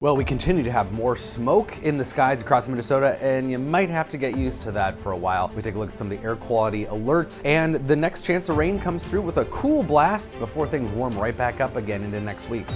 Well, we continue to have more smoke in the skies across Minnesota, and you might have to get used to that for a while. We take a look at some of the air quality alerts, and the next chance of rain comes through with a cool blast before things warm right back up again into next week.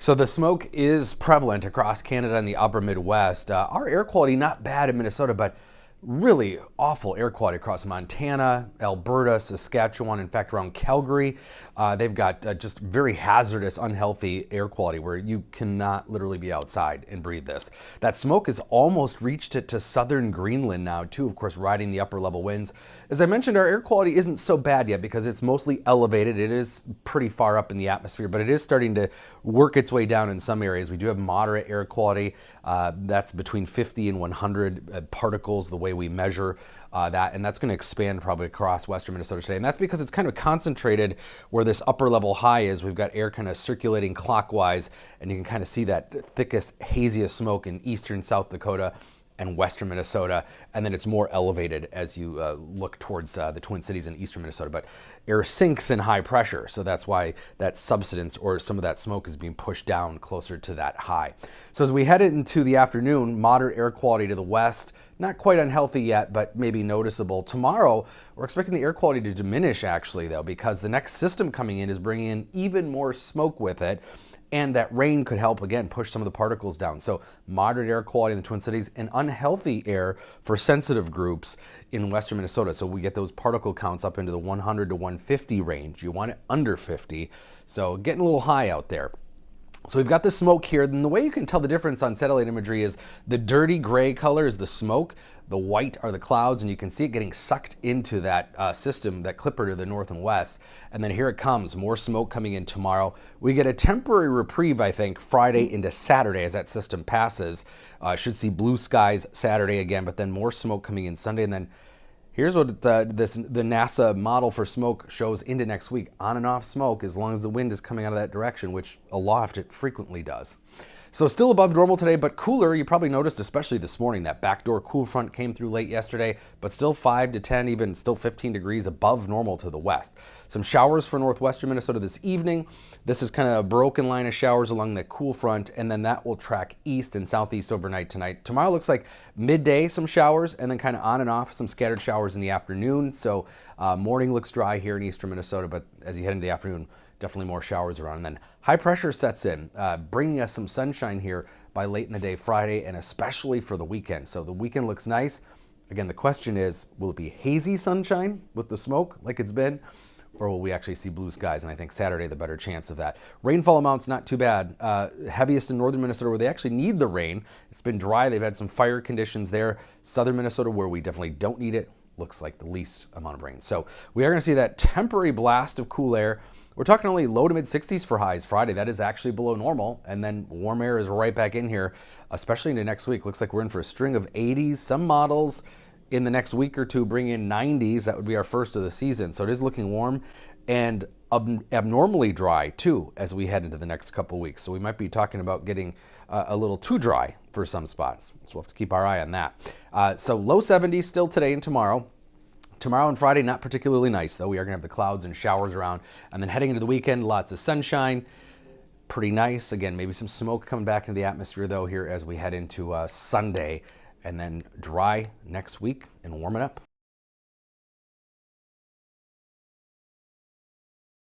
So the smoke is prevalent across Canada and the upper Midwest. Our air quality not bad in Minnesota, but really awful air quality across Montana, Alberta, Saskatchewan, in fact around Calgary. They've got just very hazardous, unhealthy air quality where you cannot literally be outside and breathe this. That smoke has almost reached it to southern Greenland now too, of course riding the upper level winds. As I mentioned, our air quality isn't so bad yet because it's mostly elevated. It is pretty far up in the atmosphere, but it is starting to work its way down in some areas. We do have moderate air quality. That's between 50 and 100 particles the way we measure that, and that's going to expand probably across western Minnesota today. And that's because it's kind of concentrated where this upper level high is. We've got air kind of circulating clockwise, and you can kind of see that thickest, haziest smoke in eastern South Dakota and western Minnesota, and then it's more elevated as you look towards the Twin Cities in eastern Minnesota. But air sinks in high pressure, so that's why that subsidence or some of that smoke is being pushed down closer to that high. So as we head into the afternoon, moderate air quality to the west, not quite unhealthy yet, but maybe noticeable. Tomorrow, we're expecting the air quality to diminish actually though, because the next system coming in is bringing in even more smoke with it. And that rain could help, again, push some of the particles down. So moderate air quality in the Twin Cities and unhealthy air for sensitive groups in western Minnesota. So we get those particle counts up into the 100 to 150 range. You want it under 50. So getting a little high out there. So we've got the smoke here, and the way you can tell the difference on satellite imagery is the dirty gray color is the smoke, the white are the clouds, and you can see it getting sucked into that system, that clipper to the north and west. And then here it comes, more smoke coming in tomorrow. We get a temporary reprieve, I think, Friday into Saturday as that system passes. Should see blue skies Saturday again, but then more smoke coming in Sunday, and then here's what the NASA model for smoke shows into next week. On and off smoke as long as the wind is coming out of that direction, which aloft it frequently does. So still above normal today, but cooler. You probably noticed, especially this morning, that backdoor cool front came through late yesterday, but still 5 to 10, even still 15 degrees above normal to the west. Some showers for northwestern Minnesota this evening. This is kind of a broken line of showers along the cool front, and then that will track east and southeast overnight tonight. Tomorrow looks like midday some showers, and then kind of on and off some scattered showers in the afternoon. So morning looks dry here in eastern Minnesota, but as you head into the afternoon, definitely more showers around. And then high pressure sets in, bringing us some sunshine here by late in the day Friday, and especially for the weekend. So the weekend looks nice. Again, the question is, will it be hazy sunshine with the smoke like it's been, or will we actually see blue skies? And I think Saturday, the better chance of that. Rainfall amounts, not too bad. Heaviest in northern Minnesota where they actually need the rain. It's been dry. They've had some fire conditions there. Southern Minnesota where we definitely don't need it, looks like the least amount of rain. So we are going to see that temporary blast of cool air. We're talking only low to mid 60s for highs Friday. That is actually below normal. And then warm air is right back in here, especially into next week. Looks like we're in for a string of 80s. Some models in the next week or two bring in 90s. That would be our first of the season. So it is looking warm and abnormally dry too as we head into the next couple weeks. So we might be talking about getting a little too dry for some spots. So we'll have to keep our eye on that. So low 70s still today and tomorrow. Tomorrow and Friday, not particularly nice, though. We are going to have the clouds and showers around. And then heading into the weekend, lots of sunshine. Pretty nice. Again, maybe some smoke coming back into the atmosphere, though, here as we head into Sunday. And then dry next week and warming up.